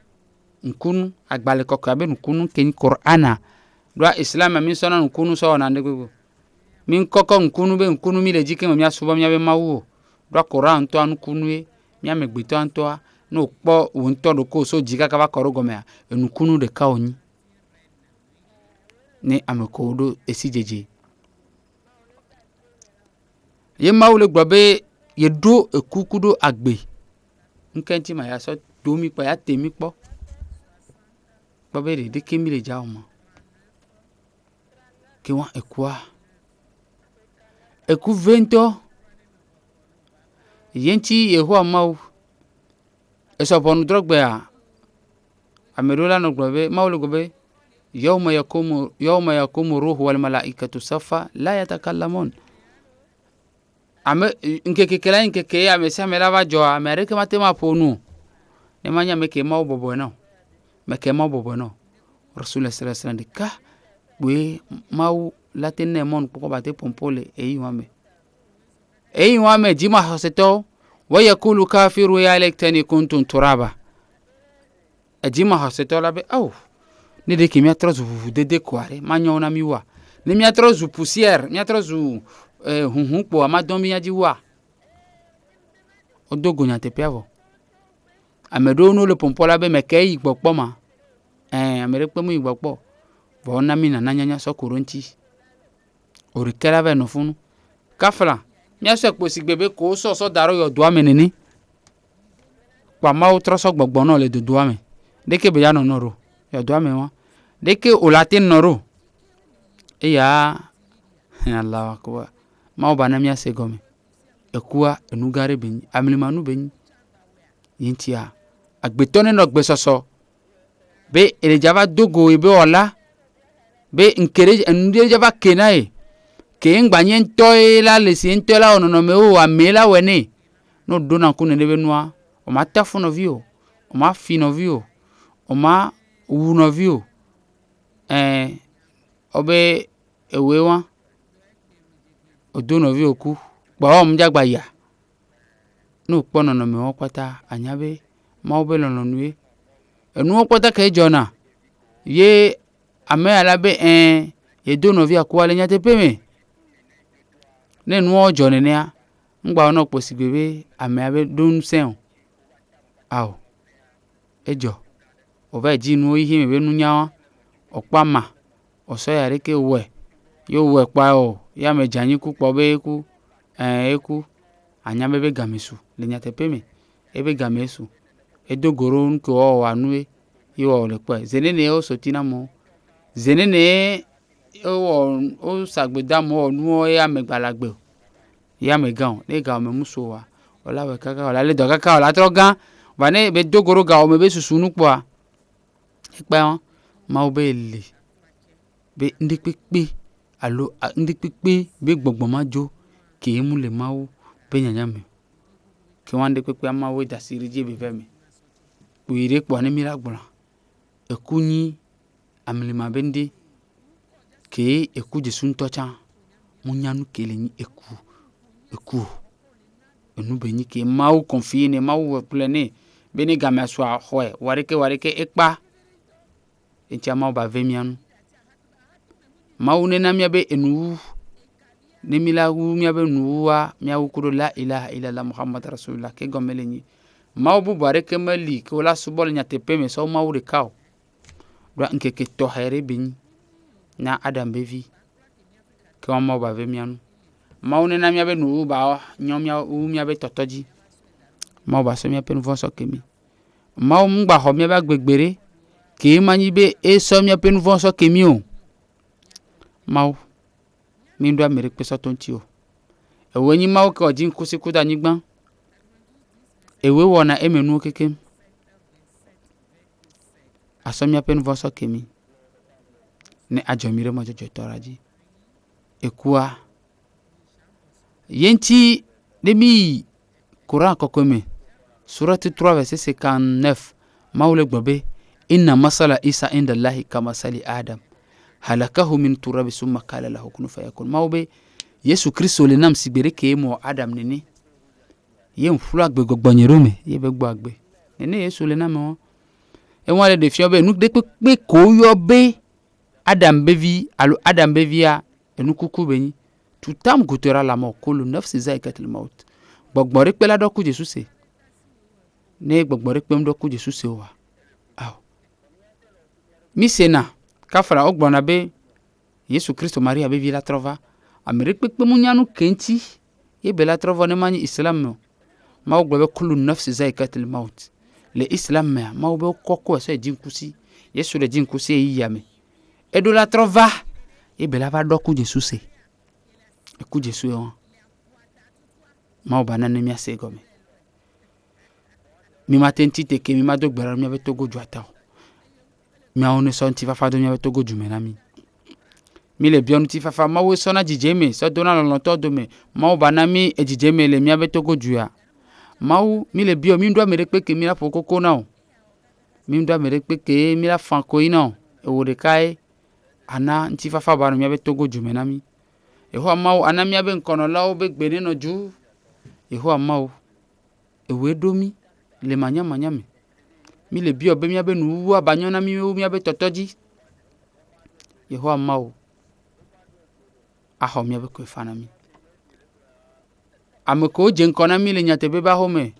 nkunu agbale koko abe nkunu ke ni Qur'ana do islam mi sona nkunu so na ndego min koko nkunu be nkunu mi le jike mo mi asuba mi abe mawu do Quran to anu kunu e mi amegbeto anto no po wonto do ko so jika ka ba korogo me nkunu de ka onyi ne amekodo esijeje ye mawle gbabe ye do ekukudo agbe nkenti ma ya so domi pa ya temi po gbabe de kemi le ja omo ke wa eku vento yenti yeho maw eso ponu drogbe a amerola no gbabe mawle gbabe يوم يقوم الروح والملائكة صفا لا يتكلمون ame nkeke kela nkeke ame samela ba jo amerika matema ponu ne manya meke ma obobo no rasul sallallahu alaihi wasallam dika we mau latene mon poko bate pompole eyi wame jima hoseto wa yakulu kafiru ya laitani kuntum turaba ajima hoseto labe au ne de ki mi atrozu dede kware manyo na miwa ne mi atrozu poussière mi atrozu hunhun po amadon mi yaji wa odogo nya te piavo amedo no le pompola be meke igbopo ma amere pe mu igbopo bo na mi na nyanya sokoro nti orikela be no funu kafla mi aso po sigbebe ko so daro yo do amenini pa ma o troso gbogbo no le do ame de ke be ya no noro yo do ame wa de ke o latin noro ya Allah akbar ma o bana mi asegome ekua enugare benyi amilimanu benyi yentia agbetone no gbesoso be elejava dogo ebe ola be nkere nde java kenae ke ngbanye ntoy la lesi ntoy la onono me o amela wene no dona ku ne be noa o ma tafu no vio o ma fi no vio o ma wu no vio obe ewewa odono vio ku gba o mjagba ya no pono no me o pata anyabe ma obe lono nue enu o pata ke jona ye ame alabe ye dono via ku ale nyate peme ne nu o jone ne ngba ono posi bebe ame abe don sen aw ejo o va ji nu ihe me be nu nya opa ma o so ya reke we yo we pa o ya me janyi ku po be ku eku anya bebe gamesu le nyate peme ebe gamesu edogoro nko o wa nu yo le pa zenene o sotina mo zenene o sagbeda mo nu ya me gbalagbe ya me gan le ga me muso wa ola we kaka ola le do kaka ola tro gan wa ne be dogoro ga o me be susunu po a epa ma obe le be ndikpepe alo ndikpepe be gbogbo majo ke mu le mawo be nyanya me ke wan ndikpepe amawo da sirije be veme uire po ne miragbona ekunyi amilima bende ke eku Jesu ntocha munyanu kelenyi eku enu benyi ke mawo confie ne mawo plene beni game aswa hoe warike ekpa entia mawo ba vemianu mawo ne na miabe enu ne milawu miabe nuwa miawu kudo la ilaha illallah muhammad rasulullah ke gomelenyi mawo bu bareke mali ko la subol nyate peme so mawo de kaw do nkeke to here benyi na adam bevi ke mawo ba vemianu mawo ne na miabe nu ba nyomia u miabe totoji mawo ba so mia pen vonso kemi mawo mgba ho miabe agbegbere ke manyi be so mia pen vonso kemi o mawo mi ndo amere peso tonti o ewenyi mawo ke ojin kusi kuda nyigban ewe wona emenu kekem asomia pen vonso kemi ne ajomire mo jojo toraji ekua yenti demi Quran kokome surati 3 verset 59 maule gbobe inna masala isa inda allahi kama sali adam halakahu min turabi summa qala lahu kun fayakun mawbe Yesu Kristo le nam sibere ke mo adam nene ye nfula gbe gogbonyero me ye be gbo agbe nene Yesu le nam e won le de fi obe nu de pe ko yo be adam bevi alo adam bevia enu kuku benyi tutam gutera la mo kulu nafsi zaikatul maut gbogbore pe la do ku Jesu se ne gbogbore pe ndo ku Jesu se wa aw mi sena kafara ogbona be Yesu Kristo Maria bevi la trova amere pe munyanu kenti ye be la trova ne mani islam ma ogbobe kulu nafsi zaikatul maut le islam ma obe kokko se jinkusi Yesu le jinkusi yiyame edo la trova ye be la va do ku Jesu se ku Jesu yo ma obana ne mi ase gome mi matenti te ke mi mado gbara mi abeto goju ata mi awon so nti fafa do mi abeto goju me na mi le bionu ti fafa ma wo so na jijeme so do na lon to do me ma obana mi ejijeme le mi abeto goju ya ma wo mi le bio mi ndo mere pe ke mi la fokoko na o mi ndo mere pe ke mi la fanko ina e wo de kai ana nti fafa ba no mi abeto goju me na mi eho amawo anami abe nkono lawo be gbene no ju eho amawo ewe domi le manyama mi le bi obe mi abe nu abanyo na mi abe totoji eho amawo aho mi abe ko fana mi ameko je nkona mi le nyate be ba home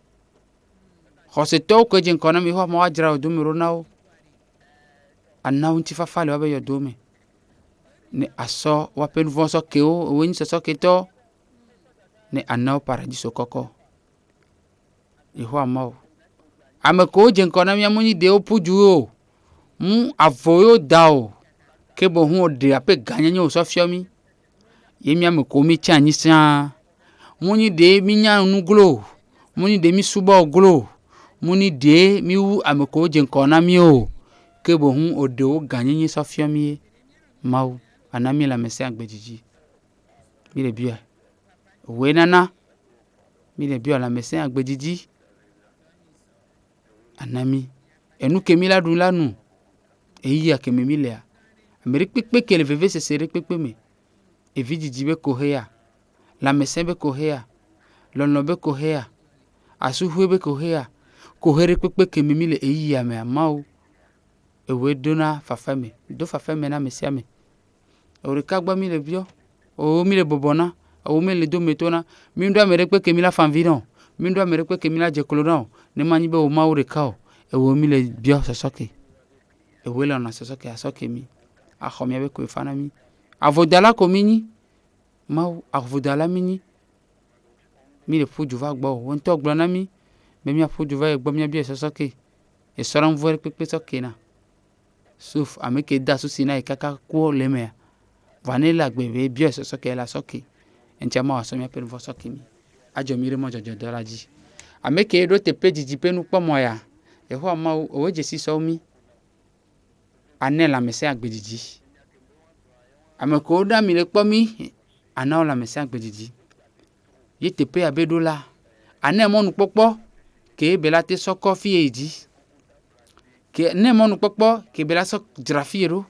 hose to ko je nkona mi ho ma wajra odumi ronawo annawo nti fafa le abe yodomi ne aso wapen vonso keo wen so keto ne anao paradiso koko iho amao ameko je nkona mi amuni de opuju o mu avoyo dao ke bo hu de ape ganyanyo so fiomi yemi ameko mi chanyi san muni de mi nya nu glo muni de mi suba glo muni de mi wu ameko je nkona mi o ke bo hun odo ganyi sofia mi mau anami la mesi agbejiji mi le bia we nana mi le bia la mesi agbejiji anami enu ke mi la dun lanu eyi akeme mi le ameri pepe ke le veve se sere pepe me evijiji be ko heya la mesi be ko heya lono be ko heya asuhu be ko heya ko here pepe ke mi le eyi ame mau ewe dona fafame do fafame na mesi ame orika gba mi le bio o mi le bobona o mi le do metona mi ndo amere pe ke mi la fanvino mi ndo amere pe ke mi la jekolona ne mani be o ma orika o ewe mi le bio sosoke ewe la na sosoke asoke mi akhomia be ko ifana mi avodala ko mini ma avodala mini mi le foju va gbo won to gbo na mi be mi afoju va gbo mi bio sosoke e soran vo pe soke na sauf ameke da so sina e kaka ko leme vanilla gbebe bio soke la soke enchama wa so mi pe vo soke mi ajo mi re mo jojo dolaji ameke do te pejiji penu pomo ya e ho ma o je si so mi anela mese agbejiji ameko da mi le po mi ana la mese agbejiji ye te pe abedola ane mo nu popo ke bela te soko fi eji ke ne mo nu popo ke bela so drafiero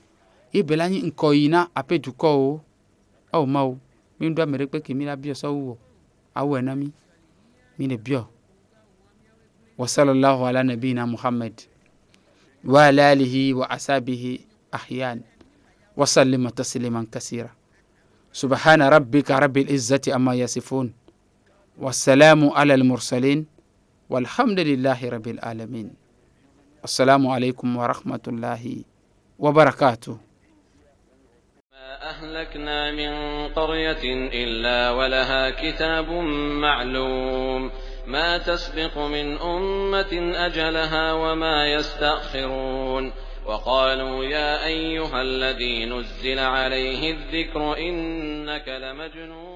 e bela ni nko ina apeduko o ma o mi ndo amere pe ke mi la bio so wo awo na mi le bio wa sallallahu ala nabina muhammad wa ala alihi wa ashabihi ahyan wa sallama tasliman kaseera subhana rabbika rabbil izzati amma yasifun wassalamu ala al mursalin walhamdulillahi rabbil alamin assalamu alaikum wa rahmatullahi wa barakatuh. أهلكنا من قرية إلا ولها كتاب معلوم ما تسبق من أمة أجلها وما يستأخرون وقالوا يا أيها الذي نزل عليه الذكر إنك لمجنون